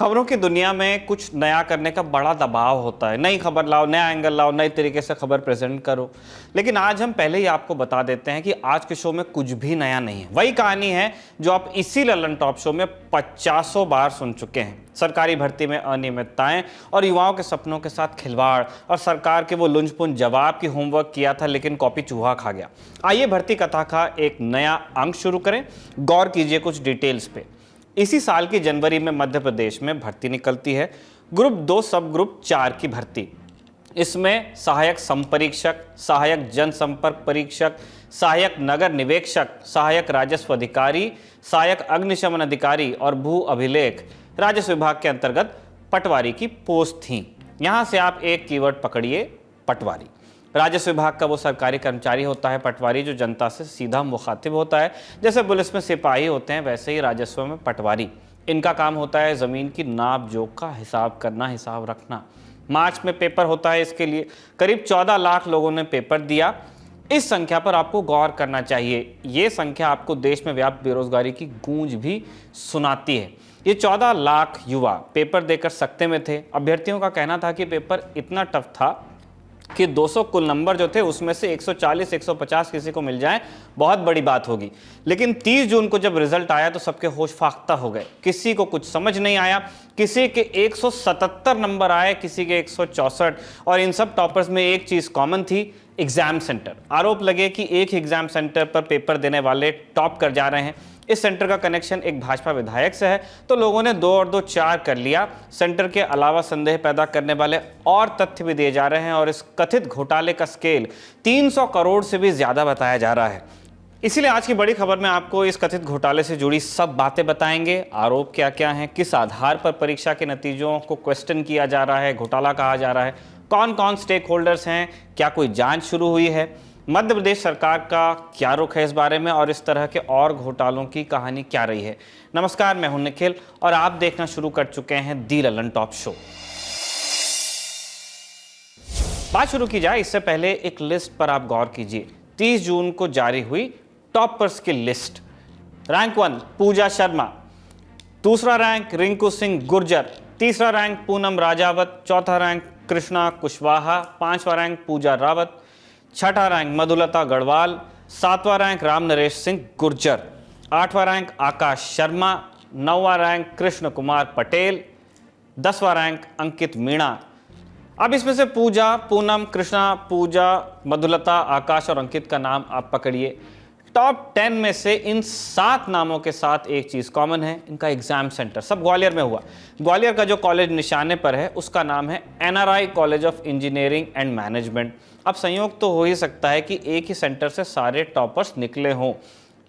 खबरों की दुनिया में कुछ नया करने का बड़ा दबाव होता है। नई खबर लाओ, नया एंगल लाओ, नए तरीके से खबर प्रेजेंट करो। लेकिन आज हम पहले ही आपको बता देते हैं कि आज के शो में कुछ भी नया नहीं है। वही कहानी है जो आप इसी ललन टॉप शो में 50 बार सुन चुके हैं। सरकारी भर्ती में अनियमितताएं और युवाओं के सपनों के साथ खिलवाड़ और सरकार के वो लुंजपुंज जवाब की होमवर्क किया था लेकिन कॉपी चूहा खा गया। आइए भर्ती कथा का एक नया अंक शुरू करें। गौर कीजिए कुछ डिटेल्स पे। इसी साल की जनवरी में मध्य प्रदेश में भर्ती निकलती है, ग्रुप 2 सब ग्रुप 4 की भर्ती। इसमें सहायक संपरीक्षक, सहायक जनसंपर्क परीक्षक, सहायक नगर निवेक्षक, सहायक राजस्व अधिकारी, सहायक अग्निशमन अधिकारी और भू अभिलेख राजस्व विभाग के अंतर्गत पटवारी की पोस्ट थी। यहां से आप एक कीवर्ड पकड़िए, पटवारी। राजस्व विभाग का वो सरकारी कर्मचारी होता है पटवारी जो जनता से सीधा मुखातिब होता है। जैसे पुलिस में सिपाही होते हैं वैसे ही राजस्व में पटवारी। इनका काम होता है ज़मीन की नाप जोख का हिसाब करना, हिसाब रखना। मार्च में पेपर होता है इसके लिए। करीब 14 लाख लोगों ने पेपर दिया। इस संख्या पर आपको गौर करना चाहिए। ये संख्या आपको देश में व्याप्त बेरोजगारी की गूंज भी सुनाती है। ये 14 लाख युवा पेपर देकर सकते में थे। अभ्यर्थियों का कहना था कि पेपर इतना टफ था कि 200 कुल नंबर जो थे उसमें से 140 150 किसी को मिल जाए बहुत बड़ी बात होगी। लेकिन 30 जून को जब रिजल्ट आया तो सबके होश फाख्ता हो गए। किसी को कुछ समझ नहीं आया। किसी के 177 नंबर आए, किसी के 164। और इन सब टॉपर्स में एक चीज कॉमन थी, एग्जाम सेंटर। आरोप लगे कि एक ही एग्जाम सेंटर पर पेपर देने वाले टॉप कर जा रहे हैं। इस सेंटर का कनेक्शन एक भाजपा विधायक से है तो लोगों ने 2 और 2 4 कर लिया। सेंटर के अलावा संदेह पैदा करने वाले और तथ्य भी दिए जा रहे हैं और इस कथित घोटाले का स्केल 300 करोड़ से भी ज्यादा बताया जा रहा है। इसीलिए आज की बड़ी खबर में आपको इस कथित घोटाले से जुड़ी सब बातें बताएंगे। आरोप क्या क्या हैं, किस आधार पर परीक्षा के नतीजों को क्वेश्चन किया जा रहा है, घोटाला कहा जा रहा है, कौन कौन स्टेक होल्डर्स हैं, क्या कोई जांच शुरू हुई है, मध्य प्रदेश सरकार का क्या रुख है इस बारे में और इस तरह के और घोटालों की कहानी क्या रही है। नमस्कार, मैं हूं निखिल और आप देखना शुरू कर चुके हैं दी ललन टॉप शो। बात शुरू की जाए इससे पहले एक लिस्ट पर आप गौर कीजिए। 30 जून को जारी हुई टॉपर्स की लिस्ट। रैंक 1 पूजा शर्मा, दूसरा रैंक रिंकू सिंह गुर्जर, तीसरा रैंक पूनम राजावत, चौथा रैंक कृष्णा कुशवाहा, पांचवा रैंक पूजा रावत, छठा रैंक मधुलता गढ़वाल, सातवां रैंक राम नरेश सिंह गुर्जर, आठवां रैंक आकाश शर्मा, नौवां रैंक कृष्ण कुमार पटेल, 10वां रैंक अंकित मीणा। अब इसमें से पूजा, पूनम, कृष्णा, पूजा, मधुलता, आकाश और अंकित का नाम आप पकड़िए। टॉप 10 में से इन 7 नामों के साथ एक चीज कॉमन है, इनका एग्जाम सेंटर सब ग्वालियर में हुआ। ग्वालियर का जो कॉलेज निशाने पर है उसका नाम है NRI college of engineering and management. अब संयोग तो हो ही सकता है कि एक ही सेंटर से सारे टॉपर्स निकले हों,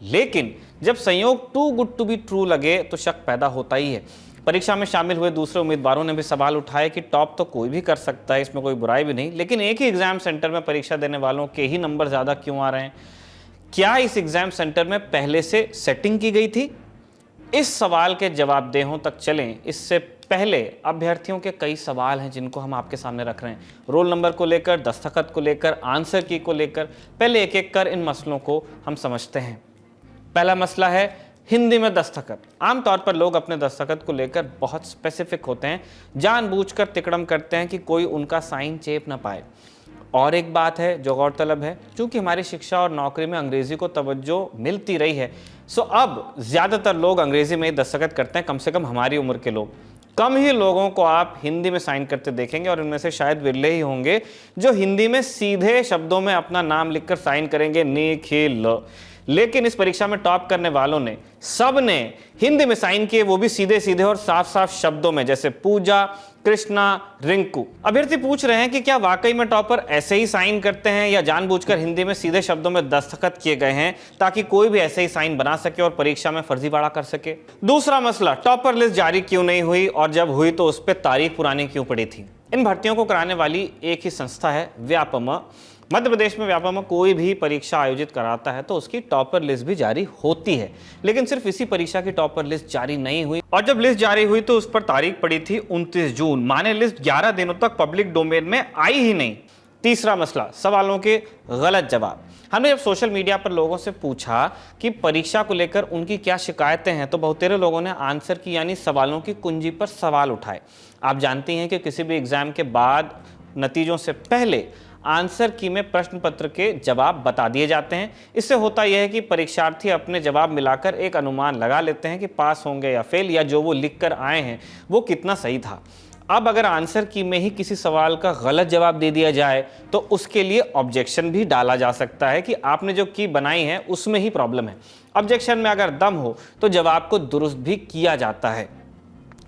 लेकिन जब संयोग too good to be true लगे तो शक पैदा होता ही है। परीक्षा में शामिल हुए दूसरे उम्मीदवारों ने भी सवाल उठाए कि टॉप तो कोई भी कर सकता है, इसमें कोई बुराई भी नहीं, लेकिन एक ही एग्जाम सेंटर में परीक्षा देने वालों के ही नंबर ज्यादा क्यों आ रहे हैं? क्या इस एग्जाम सेंटर में पहले से सेटिंग की गई थी? इस सवाल के जवाबदेहों तक चलें इससे पहले अभ्यर्थियों के कई सवाल हैं जिनको हम आपके सामने रख रहे हैं। रोल नंबर को लेकर, दस्तखत को लेकर, आंसर की को लेकर। पहले एक एक कर इन मसलों को हम समझते हैं। पहला मसला है हिंदी में दस्तखत। आमतौर पर लोग अपने दस्तखत को लेकर बहुत स्पेसिफिक होते हैं, जानबूझकर तिकड़म करते हैं कि कोई उनका साइन चेप ना पाए। और एक बात है जो गौरतलब है, चूंकि हमारी शिक्षा और नौकरी में अंग्रेजी को तवज्जो मिलती रही है, सो अब ज्यादातर लोग अंग्रेजी में ही दस्तखत करते हैं, कम से कम हमारी उम्र के लोग। कम ही लोगों को आप हिंदी में साइन करते देखेंगे और इनमें से शायद विरले ही होंगे जो हिंदी में सीधे शब्दों में अपना नाम लिखकर साइन करेंगे, निखिल। लेकिन इस परीक्षा में टॉप करने वालों ने सब ने हिंदी में साइन किए, वो भी सीधे सीधे और साफ साफ शब्दों में, जैसे पूजा, कृष्णा, रिंकू। अभ्यर्थी पूछ रहे हैं कि क्या वाकई में टॉपर ऐसे ही साइन करते हैं या जानबूझकर हिंदी में सीधे शब्दों में दस्तखत किए गए हैं ताकि कोई भी ऐसे ही साइन बना सके और परीक्षा में फर्जीवाड़ा कर सके। दूसरा मसला, टॉपर लिस्ट जारी क्यों नहीं हुई और जब हुई तो उस पर तारीख पुरानी क्यों पड़ी थी? इन भर्तियों को कराने वाली एक ही संस्था है, व्यापम। मध्य प्रदेश में व्यापम कोई भी परीक्षा आयोजित कराता है तो उसकी टॉपर लिस्ट भी जारी होती है, लेकिन सिर्फ इसी परीक्षा की टॉपर लिस्ट जारी नहीं हुई। और जब लिस्ट जारी हुई तो उस पर तारीख पड़ी थी 29 जून। माने लिस्ट 11 दिनों तक पब्लिक डोमेन में आई ही नहीं। तीसरा मसला, सवालों के गलत जवाब। हमने जब सोशल मीडिया पर लोगों से पूछा कि परीक्षा को लेकर उनकी क्या शिकायतें हैं, तो बहुतेरे लोगों ने आंसर की यानी सवालों की कुंजी पर सवाल उठाए। आप जानती हैं कि किसी भी एग्जाम के बाद नतीजों से पहले आंसर की में प्रश्न पत्र के जवाब बता दिए जाते हैं। इससे होता यह है कि परीक्षार्थी अपने जवाब मिलाकर एक अनुमान लगा लेते हैं कि पास होंगे या फेल, या जो वो लिख कर आए हैं वो कितना सही था। अब अगर आंसर की में ही किसी सवाल का गलत जवाब दे दिया जाए तो उसके लिए ऑब्जेक्शन भी डाला जा सकता है कि आपने जो की बनाई है उसमें ही प्रॉब्लम है। ऑब्जेक्शन में अगर दम हो तो जवाब को दुरुस्त भी किया जाता है।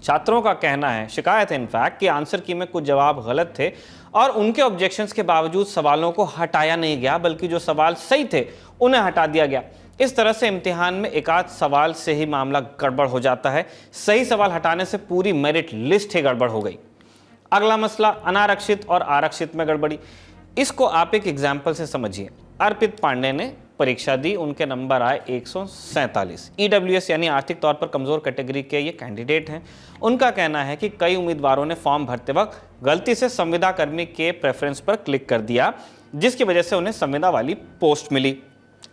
छात्रों का कहना है, शिकायत है इनफैक्ट, कि आंसर की में कुछ जवाब गलत थे और उनके ऑब्जेक्शंस के बावजूद सवालों को हटाया नहीं गया, बल्कि जो सवाल सही थे उन्हें हटा दिया गया। इस तरह से इम्तिहान में एक आध सवाल से ही मामला गड़बड़ हो जाता है। सही सवाल हटाने से पूरी मेरिट लिस्ट ही गड़बड़ हो गई। अगला मसला, अनारक्षित और आरक्षित में गड़बड़ी। इसको आप एक एग्जाम्पल से समझिए। अर्पित पांडे ने परीक्षा दी, उनके नंबर आए 147। ईडब्ल्यूएस यानी आर्थिक तौर पर कमजोर कैटेगरी के ये कैंडिडेट हैं। उनका कहना है कि कई उम्मीदवारों ने फॉर्म भरते वक्त गलती से संविदा कर्मी के प्रेफरेंस पर क्लिक कर दिया, जिसकी वजह से उन्हें संविदा वाली पोस्ट मिली,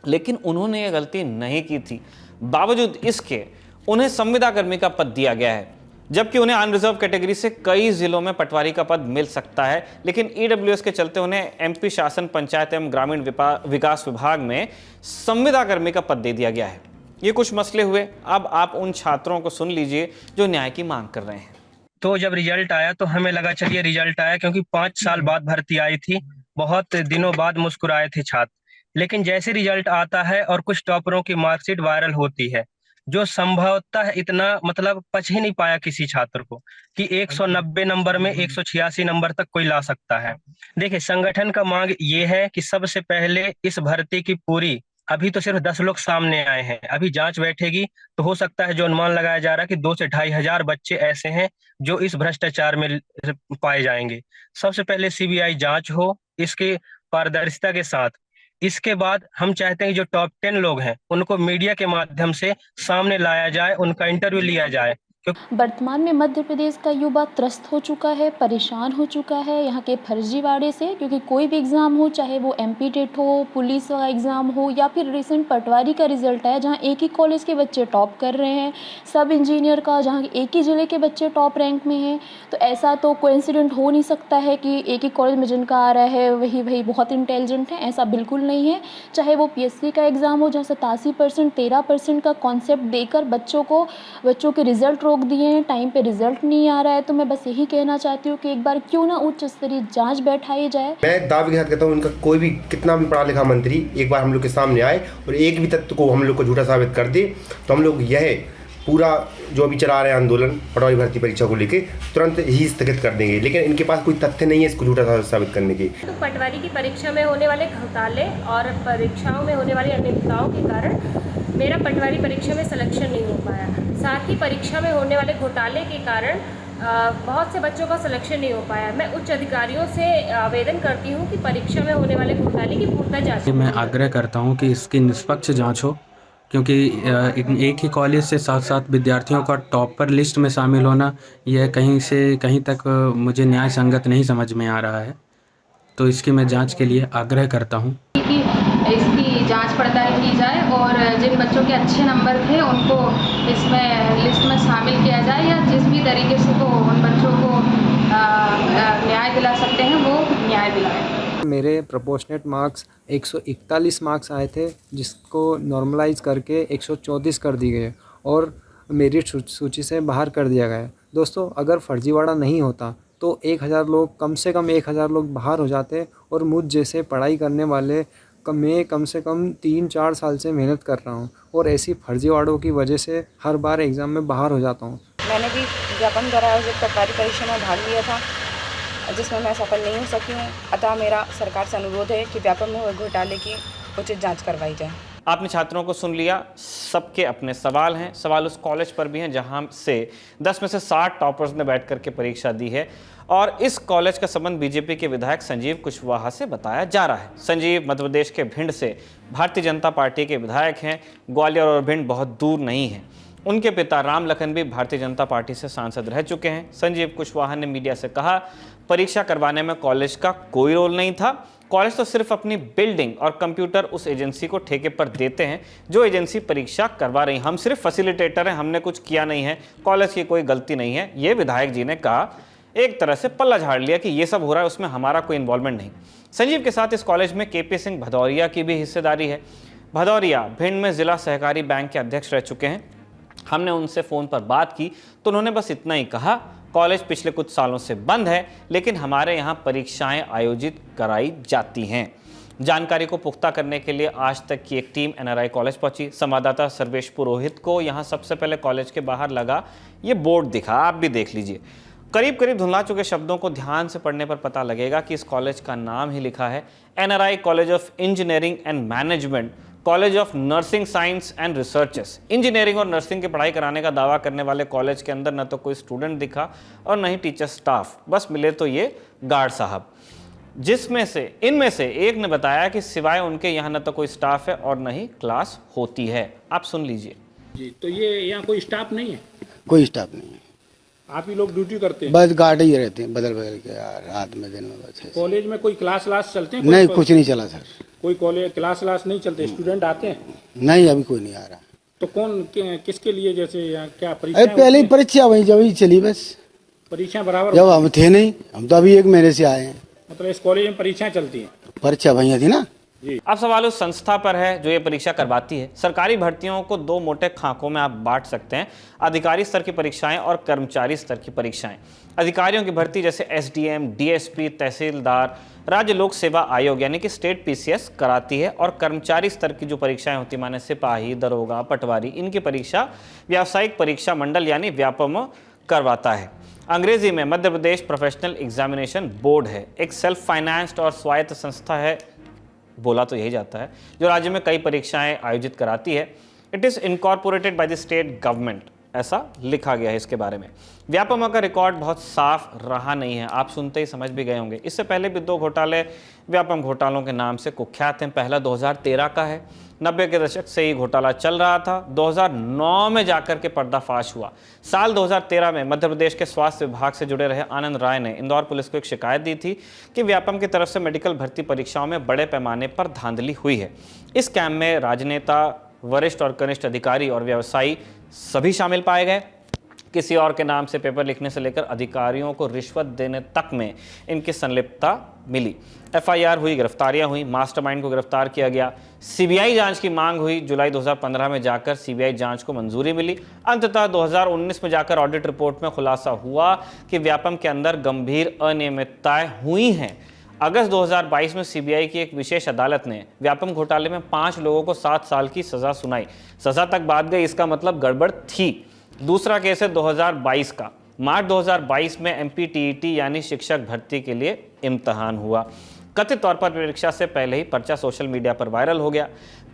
लेकिन उन्होंने ये गलती नहीं की थी। बावजूद इसके उन्हें संविदा कर्मी का पद दिया गया है, जबकि उन्हें अनरिजर्व कैटेगरी से कई जिलों में पटवारी का पद मिल सकता है। लेकिन ईडब्ल्यूएस के चलते उन्हें एमपी शासन, पंचायत एवं ग्रामीण विकास विभाग में संविदा कर्मी का पद दे दिया गया है। ये कुछ मसले हुए। अब आप उन छात्रों को सुन लीजिए जो न्याय की मांग कर रहे हैं। तो जब रिजल्ट आया तो हमें लगा चलिए रिजल्ट आया, क्योंकि 5 साल बाद भर्ती आई थी, बहुत दिनों बाद मुस्कुराए थे छात्र। लेकिन जैसे रिजल्ट आता है और कुछ टॉपरों की मार्कशीट वायरल होती है, जो संभवतः इतना मतलब पच ही नहीं पाया किसी छात्र को कि 190 नंबर में 186 नंबर तक कोई ला सकता है। देखिए, संगठन का मांग ये है कि सबसे पहले इस भर्ती की पूरी, अभी तो सिर्फ 10 लोग सामने आए हैं, अभी जांच बैठेगी तो हो सकता है, जो अनुमान लगाया जा रहा है कि 2 से 2,500 बच्चे ऐसे हैं जो इस भ्रष्टाचार में पाए जाएंगे। सबसे पहले सीबीआई जांच हो इसके पारदर्शिता के साथ। इसके बाद हम चाहते हैं कि जो टॉप 10 लोग हैं उनको मीडिया के माध्यम से सामने लाया जाए, उनका इंटरव्यू लिया जाए। वर्तमान में मध्य प्रदेश का युवा त्रस्त हो चुका है, परेशान हो चुका है यहाँ के फर्जीवाड़े से, क्योंकि कोई भी एग्ज़ाम हो, चाहे वो एमपी टेट हो, पुलिस का एग्ज़ाम हो, या फिर रिसेंट पटवारी का रिजल्ट आया जहाँ एक ही कॉलेज के बच्चे टॉप कर रहे हैं, सब इंजीनियर का जहाँ एक ही ज़िले के बच्चे टॉप रैंक में हैं। तो ऐसा तो कोइंसिडेंट हो नहीं सकता है कि एक ही कॉलेज में जिनका आ रहा है वही बहुत इंटेलिजेंट है, ऐसा बिल्कुल नहीं है। चाहे वो पीएससी का एग्ज़ाम हो जहाँ 87%, 13% का कॉन्सेप्ट देकर बच्चों के रिजल्ट रोक दिए हैं, टाइम पे रिजल्ट नहीं आ रहा है। तो मैं बस यही कहना चाहती हूँ कि एक बार क्यों ना उच्च स्तरीय जांच बैठाई जाए। मैं दावे के साथ कहता हूँ, इनका कोई भी कितना भी पढ़ा लिखा मंत्री एक बार हम लोग के सामने आए और एक भी तथ्य को हम लोग को झूठा साबित कर दे, तो हम लोग यह पूरा जो अभी चला रहे हैं आंदोलन पटवारी भर्ती परीक्षा को लेके तुरंत ही स्थगित कर देंगे। लेकिन इनके पास कोई तथ्य नहीं है इसको झूठा साबित करने के। तो पटवारी की परीक्षा में होने वाले घोटाले और परीक्षाओं में होने वाली अनियमितताओं के कारण मेरा पटवारी परीक्षा में सिलेक्शन नहीं हो पाया। साथ ही परीक्षा में होने वाले घोटाले के कारण बहुत से बच्चों का सिलेक्शन नहीं हो पाया। मैं उच्च अधिकारियों से आवेदन करती हूँ कि परीक्षा में होने वाले घोटाले की पूर्णतः जांच। मैं आग्रह करता हूँ कि इसकी निष्पक्ष जांच हो, क्योंकि एक ही कॉलेज से साथ साथ विद्यार्थियों का टॉपर लिस्ट में शामिल होना यह कहीं से कहीं तक मुझे न्याय संगत नहीं समझ में आ रहा है। तो इसकी मैं जांच के लिए आग्रह करता हूं कि इसकी जांच पड़ताल की जाए और जिन बच्चों के अच्छे नंबर थे उनको इसमें लिस्ट में शामिल किया जाए, या जिस भी तरीके से वो उन बच्चों को न्याय दिला सकते हैं वो न्याय दिलाएं। मेरे प्रोपोर्शनेट मार्क्स 141 मार्क्स आए थे, जिसको नॉर्मलाइज करके 134 कर दी गए और मेरिट सूची से बाहर कर दिया गया। दोस्तों, अगर फर्जीवाड़ा नहीं होता तो 1000 लोग, कम से कम 1000 लोग बाहर हो जाते और मुझ जैसे पढ़ाई करने वाले मैं कम से कम 3-4 साल से मेहनत कर रहा हूँ और ऐसी फर्जीवाड़ों की वजह से हर बार एग्ज़ाम में बाहर हो जाता हूँ। मैंने भी विज्ञापन द्वारा आयोजित पटवारी परीक्षा में भाग लिया था, जिसमें मैं सफल नहीं हो सकी हूँ। अतः मेरा सरकार से अनुरोध है कि व्यापम में हुए घोटाले की उचित जांच करवाई जाए। आपने छात्रों को सुन लिया, सबके अपने सवाल हैं। सवाल उस कॉलेज पर भी हैं जहां से 10 में से 60 टॉपर्स ने बैठ करके परीक्षा दी है, और इस कॉलेज का संबंध बीजेपी के विधायक संजीव कुशवाहा से बताया जा रहा है। संजीव मध्य प्रदेश के भिंड से भारतीय जनता पार्टी के विधायक हैं। ग्वालियर और भिंड बहुत दूर नहीं है। उनके पिता राम लखन भी भारतीय जनता पार्टी से सांसद रह चुके हैं। संजीव कुशवाहा ने मीडिया से कहा, परीक्षा करवाने में कॉलेज का कोई रोल नहीं था। कॉलेज तो सिर्फ अपनी बिल्डिंग और कंप्यूटर उस एजेंसी को ठेके पर देते हैं जो एजेंसी परीक्षा करवा रही। हम सिर्फ फैसिलिटेटर हैं, हमने कुछ किया नहीं है, कॉलेज की कोई गलती नहीं है, ये विधायक जी ने कहा। एक तरह से पल्ला झाड़ लिया कि ये सब हो रहा है उसमें हमारा कोई इन्वॉल्वमेंट नहीं। संजीव के साथ इस कॉलेज में केपी सिंह भदौरिया की भी हिस्सेदारी है। भदौरिया भिंड में जिला सहकारी बैंक के अध्यक्ष रह चुके हैं। हमने उनसे फ़ोन पर बात की तो उन्होंने बस इतना ही कहा, कॉलेज पिछले कुछ सालों से बंद है लेकिन हमारे यहाँ परीक्षाएं आयोजित कराई जाती हैं। जानकारी को पुख्ता करने के लिए आज तक की एक टीम एनआरआई कॉलेज पहुंची। संवाददाता सर्वेश पुरोहित को यहाँ सबसे पहले कॉलेज के बाहर लगा ये बोर्ड दिखा, आप भी देख लीजिए। करीब करीब धुंधला चुके शब्दों को ध्यान से पढ़ने पर पता लगेगा कि इस कॉलेज का नाम ही लिखा है NRI college of engineering and management, college of nursing science and researches. Engineering और नर्सिंग की पढ़ाई कराने का दावा करने वाले कॉलेज के अंदर न तो कोई स्टूडेंट दिखा और न ही टीचर स्टाफ, बस मिले तो ये गार्ड साहब, इनमें से एक ने बताया कि सिवाय उनके यहाँ न तो कोई स्टाफ है और न ही क्लास होती है। आप सुन लीजिए। जी, तो ये यहाँ कोई स्टाफ नहीं है? कोई स्टाफ नहीं है, आप ही लोग ड्यूटी करते हैं? बस गार्ड ही रहते हैं, बदल बदल के यार, रात में दिन में बस। कॉलेज में कोई क्लास चलते हैं? नहीं, कुछ नहीं चला सर। कोई कॉलेज क्लास नहीं चलते? स्टूडेंट आते हैं? नहीं, अभी कोई नहीं आ रहा। तो कौन किसके लिए, जैसे यहाँ क्या परीक्षा? पहले ही परीक्षा वही जब ही चली, बस परीक्षा बराबर। जब हम थे नहीं, हम तो अभी 1 महीने से आए हैं। मतलब इस कॉलेज में परीक्षाएं चलती हैं? परीक्षा भैया थी ना। अब सवाल उस संस्था पर है जो ये परीक्षा करवाती है। सरकारी भर्तियों को 2 मोटे खाकों में आप बांट सकते हैं, अधिकारी स्तर की परीक्षाएं और कर्मचारी स्तर की परीक्षाएं। अधिकारियों की भर्ती जैसे एसडीएम, डीएसपी, तहसीलदार, राज्य लोक सेवा आयोग यानी कि स्टेट पीसीएस कराती है, और कर्मचारी स्तर की जो परीक्षाएं होती माने सिपाही, दरोगा, पटवारी, इनकी परीक्षा व्यावसायिक परीक्षा मंडल यानी व्यापमो करवाता है। अंग्रेजी में Madhya Pradesh professional examination board है, एक सेल्फ फाइनेंस्ड और स्वायत्त संस्था है, बोला तो यही जाता है, जो राज्य में कई परीक्षाएं आयोजित कराती है। It is incorporated by the state government, ऐसा लिखा गया है इसके बारे में। व्यापमो का रिकॉर्ड बहुत साफ रहा नहीं है, आप सुनते ही समझ भी गए होंगे। इससे पहले भी 2 घोटाले व्यापम घोटालों के नाम से कुख्यात हैं। पहला 2013 का है, 90 के दशक से ही घोटाला चल रहा था, 2009 में जाकर के पर्दाफाश हुआ। साल 2013 में मध्य प्रदेश के स्वास्थ्य विभाग से जुड़े रहे आनंद राय ने इंदौर पुलिस को एक शिकायत दी थी कि व्यापम की तरफ से मेडिकल भर्ती परीक्षाओं में बड़े पैमाने पर धांधली हुई है। इस कैंप में राजनेता, वरिष्ठ और कनिष्ठ अधिकारी और व्यवसायी सभी शामिल पाए गए। किसी और के नाम से पेपर लिखने से लेकर अधिकारियों को रिश्वत देने तक में इनकी संलिप्तता मिली। एफआईआर हुई, गिरफ्तारियां हुई, मास्टरमाइंड को गिरफ्तार किया गया, सीबीआई जांच की मांग हुई। जुलाई 2015 में जाकर सीबीआई जांच को मंजूरी मिली। अंततः 2019 में जाकर ऑडिट रिपोर्ट में खुलासा हुआ कि व्यापम के अंदर गंभीर अनियमितताएं हुई हैं। अगस्त 2022 में सीबीआई की एक विशेष अदालत ने व्यापम घोटाले में 5 लोगों को 7 साल की सजा सुनाई। सजा तक बात गई, इसका मतलब गड़बड़ थी। दूसरा केस है 2022 का। मार्च 2022 में एमपीटीईटी यानी शिक्षक भर्ती के लिए इम्तहान हुआ। कथित तौर पर परीक्षा से पहले ही पर्चा सोशल मीडिया पर वायरल हो गया।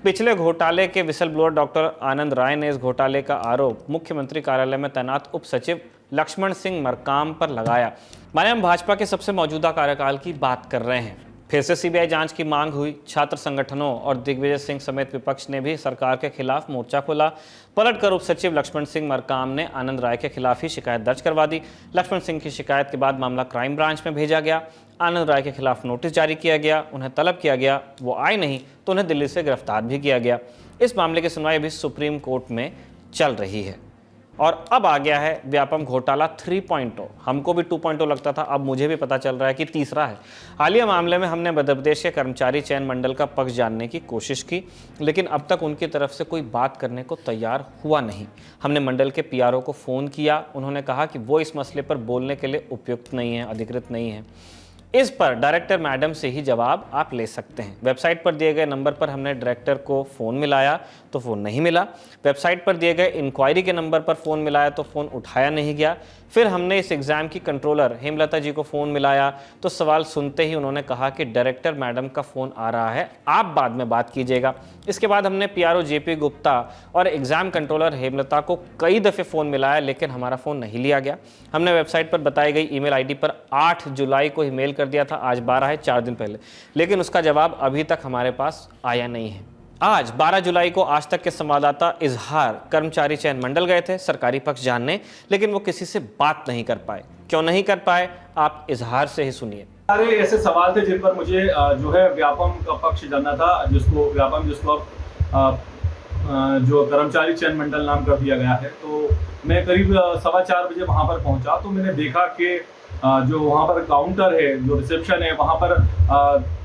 पिछले घोटाले के विसल ब्लोअर डॉक्टर आनंद राय ने इस घोटाले का आरोप मुख्यमंत्री कार्यालय में तैनात उप सचिव लक्ष्मण सिंह मरकाम पर लगाया। माने हम भाजपा के सबसे मौजूदा कार्यकाल की बात कर रहे हैं। फिर से सीबीआई जांच की मांग हुई। छात्र संगठनों और दिग्विजय सिंह समेत विपक्ष ने भी सरकार के खिलाफ मोर्चा खोला। पलटकर उप सचिव लक्ष्मण सिंह मरकाम ने आनंद राय के खिलाफ ही शिकायत दर्ज करवा दी। लक्ष्मण सिंह की शिकायत के बाद मामला क्राइम ब्रांच में भेजा गया। आनंद राय के खिलाफ नोटिस जारी किया गया, उन्हें तलब किया गया, वो आए नहीं तो उन्हें दिल्ली से गिरफ्तार भी किया गया। इस मामले की सुनवाई अभी सुप्रीम कोर्ट में चल रही है। और अब आ गया है व्यापम घोटाला 3.0। हमको भी 2.0 लगता था, अब मुझे भी पता चल रहा है कि तीसरा है। हालिया मामले में हमने मध्य प्रदेश के कर्मचारी चयन मंडल का पक्ष जानने की कोशिश की, लेकिन अब तक उनकी तरफ से कोई बात करने को तैयार हुआ नहीं। हमने मंडल के पीआरओ को फ़ोन किया, उन्होंने कहा कि वो इस मसले पर बोलने के लिए उपयुक्त नहीं है, अधिकृत नहीं है। इस पर डायरेक्टर मैडम से ही जवाब आप ले सकते हैं। वेबसाइट पर दिए गए नंबर पर हमने डायरेक्टर को फ़ोन मिलाया तो फ़ोन नहीं मिला। वेबसाइट पर दिए गए इंक्वायरी के नंबर पर फ़ोन मिलाया तो फ़ोन उठाया नहीं गया। फिर हमने इस एग्ज़ाम की कंट्रोलर हेमलता जी को फ़ोन मिलाया तो सवाल सुनते ही उन्होंने कहा कि डायरेक्टर मैडम का फ़ोन आ रहा है, आप बाद में बात कीजिएगा। इसके बाद हमने पीआरओ जेपी गुप्ता और एग्ज़ाम कंट्रोलर हेमलता को कई दफ़े फ़ोन मिलाया, लेकिन हमारा फ़ोन नहीं लिया गया। हमने वेबसाइट पर बताई गई ईमेल आईडी पर 8 जुलाई को ईमेल कर दिया था, आज 12 है, 4 दिन पहले, लेकिन उसका जवाब अभी तक हमारे पास आया नहीं है। आज 12 जुलाई को आज तक के संवाददाता इजहार कर्मचारी चयन मंडल गए थे सरकारी पक्ष जानने, लेकिन वो किसी से बात नहीं कर पाए। क्यों नहीं कर पाए, आप इजहार से ही सुनिए। सारे ऐसे सवाल थे जिन पर मुझे जो है व्यापम का पक्ष जानना था, जिसको व्यापम अब जो कर्मचारी चयन मंडल नाम कर दिया गया है। तो मैं करीब 4:15 बजे वहाँ पर पहुँचा तो मैंने देखा कि जो वहाँ पर काउंटर है, जो रिसेप्शन है, वहाँ पर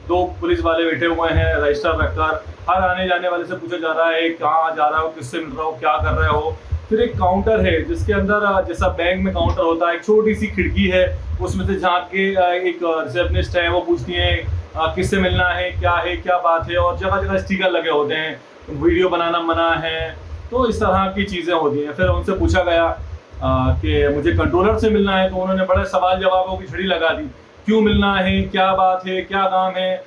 2 पुलिस वाले बैठे हुए हैं रजिस्टर रखकर। हर आने जाने वाले से पूछा जा रहा है कहाँ जा रहा हो, किससे मिल रहा हो, क्या कर रहे हो। फिर एक काउंटर है जिसके अंदर जैसा बैंक में काउंटर होता है, एक छोटी सी खिड़की है, उसमें से झांक के एक रिसेप्शनिस्ट है, वो पूछती है किससे मिलना है, क्या बात है। और जगह जगह स्टिकर लगे होते हैं, वीडियो बनाना मना है, तो इस तरह की चीज़ें होती हैं। फिर उनसे पूछा गया कि मुझे कंट्रोलर से मिलना है, तो उन्होंने बड़े सवाल जवाबों की झड़ी लगा दी। क्यों मिलना है, क्या बात है, क्या काम है,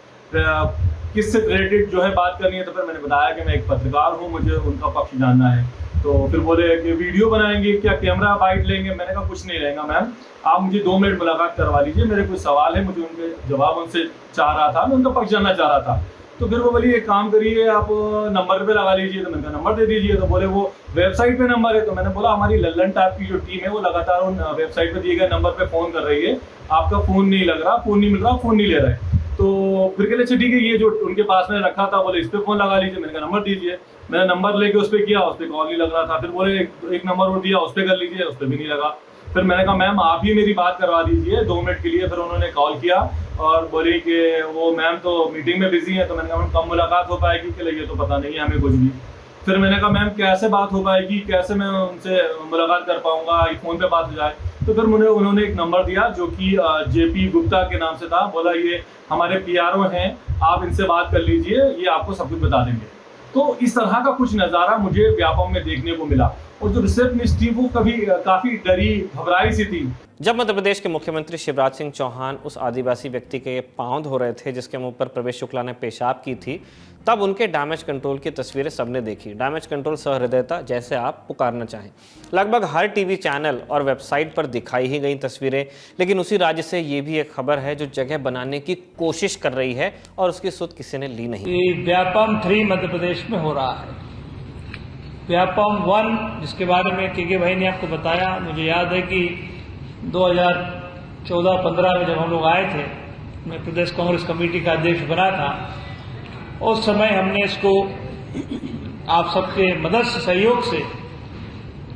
किससे रिलेटेड जो है बात करनी है। तो फिर मैंने बताया कि मैं एक पत्रकार हूँ, मुझे उनका पक्ष जानना है। तो फिर बोले कि वीडियो बनाएंगे, क्या कैमरा बाइट लेंगे। मैंने कहा कुछ नहीं लेंगे मैम, आप मुझे 2 मिनट मुलाकात करवा लीजिए, मेरे कुछ सवाल है, मुझे उनके जवाब उनसे चाह रहा था, मैं उनका पक्ष जानना चाह रहा था। तो फिर वो बोली एक काम करिए, आप नंबर पे लगा लीजिए। तो मैंने कहा नंबर दे दीजिए। तो बोले वो वेबसाइट पे नंबर है। तो मैंने बोला हमारी लल्लन टैप की जो टीम है वो लगातार उन वेबसाइट पे दिए गए नंबर पे फ़ोन कर रही है, आपका फ़ोन नहीं लग रहा, फ़ोन नहीं मिल रहा, फ़ोन नहीं ले रहा है। तो फिर कहले अच्छा ठीक है, ये जो उनके पास में रखा था, बोले इस पर फ़ोन लगा लीजिए। मैंने कहा नंबर दीजिए। मैंने नंबर लेके उस पर किया, उस पर कॉल नहीं लग रहा था। फिर बोले एक नंबर और दिया, उस पर कर लीजिए, उस पर भी नहीं लगा। फिर मैंने कहा मैम आप ही मेरी बात करवा दीजिए 2 मिनट के लिए। फिर उन्होंने कॉल किया और बोली कि वो मैम तो मीटिंग में बिजी है। तो मैंने कहा मैम कब मुलाकात हो पाएगी, कि ये तो पता नहीं है हमें कुछ भी। फिर मैंने कहा मैम कैसे बात हो पाएगी, कैसे मैं उनसे मुलाकात कर पाऊंगा, फ़ोन पे बात हो जाए। तो फिर मुझे उन्होंने एक नंबर दिया जो कि JP गुप्ता के नाम से था। बोला ये हमारे PRO हैं, आप इनसे बात कर लीजिए, ये आपको सब कुछ बता देंगे। तो इस तरह का कुछ नज़ारा मुझे व्यापम में देखने को मिला। और जो रिसेप्शनिस्ट थी वो काफ़ी डरी घबराई सी थी। जब मध्य प्रदेश के मुख्यमंत्री शिवराज सिंह चौहान उस आदिवासी व्यक्ति के पांव धो रहे थे जिसके मुंह पर प्रवेश शुक्ला ने पेशाब की थी, तब उनके डैमेज कंट्रोल की तस्वीरें सबने देखी। डैमेज कंट्रोल सहृदयता जैसे आप पुकारना चाहें। लगभग हर टीवी चैनल और वेबसाइट पर दिखाई ही गई तस्वीरें। लेकिन उसी राज्य से ये भी एक खबर है जो जगह बनाने की कोशिश कर रही है और उसकी सुध किसी ने ली नहीं। व्यापम 3 मध्य प्रदेश में हो रहा है। व्यापम 1 जिसके बारे में के भाई ने आपको बताया, मुझे याद है कि 2014-15 में जब हम लोग आए थे, मैं प्रदेश कांग्रेस कमेटी का अध्यक्ष बना था, उस समय हमने इसको आप सबके मदद से, सहयोग से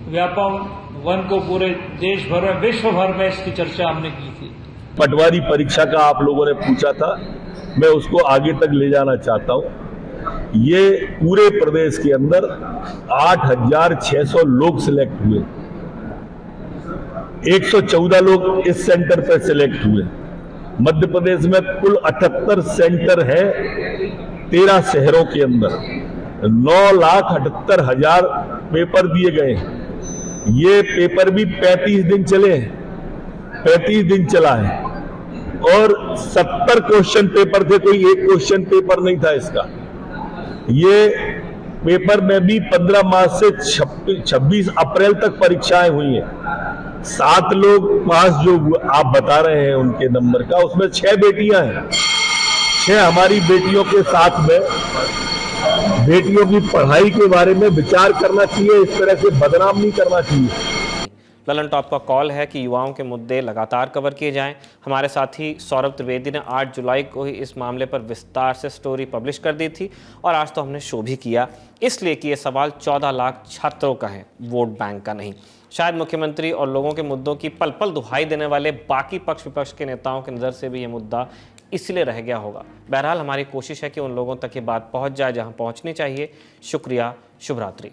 व्यापम 1 को पूरे देश भर में, विश्व भर में इसकी चर्चा हमने की थी। पटवारी परीक्षा का आप लोगों ने पूछा था, मैं उसको आगे तक ले जाना चाहता हूं। ये पूरे प्रदेश के अंदर 8,600 लोग सिलेक्ट हुए, 114 लोग इस सेंटर पर सिलेक्ट हुए। मध्य प्रदेश में कुल 78 सेंटर है 13 शहरों के अंदर। 9,78,000 पेपर दिए गए। ये पेपर भी 35 दिन चले हैं, 35 दिन चला है। और 70 क्वेश्चन पेपर थे, कोई एक क्वेश्चन पेपर नहीं था इसका। ये पेपर में भी 15 मार्च से 26 अप्रैल तक परीक्षाएं हुई हैं। 7 लोग पास जो आप बता रहे हैं उनके नंबर का, उसमें 6 बेटियां हैं। 6 हमारी बेटियों के साथ में बेटियों की पढ़ाई के बारे में विचार करना चाहिए, इस तरह से बदनाम नहीं करना चाहिए। ललन टॉप का कॉल है कि युवाओं के मुद्दे लगातार कवर किए जाएं। हमारे साथी सौरभ त्रिवेदी ने 8 जुलाई को ही इस मामले पर विस्तार से स्टोरी पब्लिश कर दी थी और आज तो हमने शो भी किया, इसलिए कि ये सवाल 14 लाख छात्रों का है, वोट बैंक का नहीं। शायद मुख्यमंत्री और लोगों के मुद्दों की पल पल दुहाई देने वाले बाकी पक्ष विपक्ष के नेताओं की नज़र से भी ये मुद्दा इसलिए रह गया होगा। बहरहाल हमारी कोशिश है कि उन लोगों तक ये बात पहुँच जाए जहाँ पहुँचनी चाहिए। शुक्रिया, शुभ रात्रि।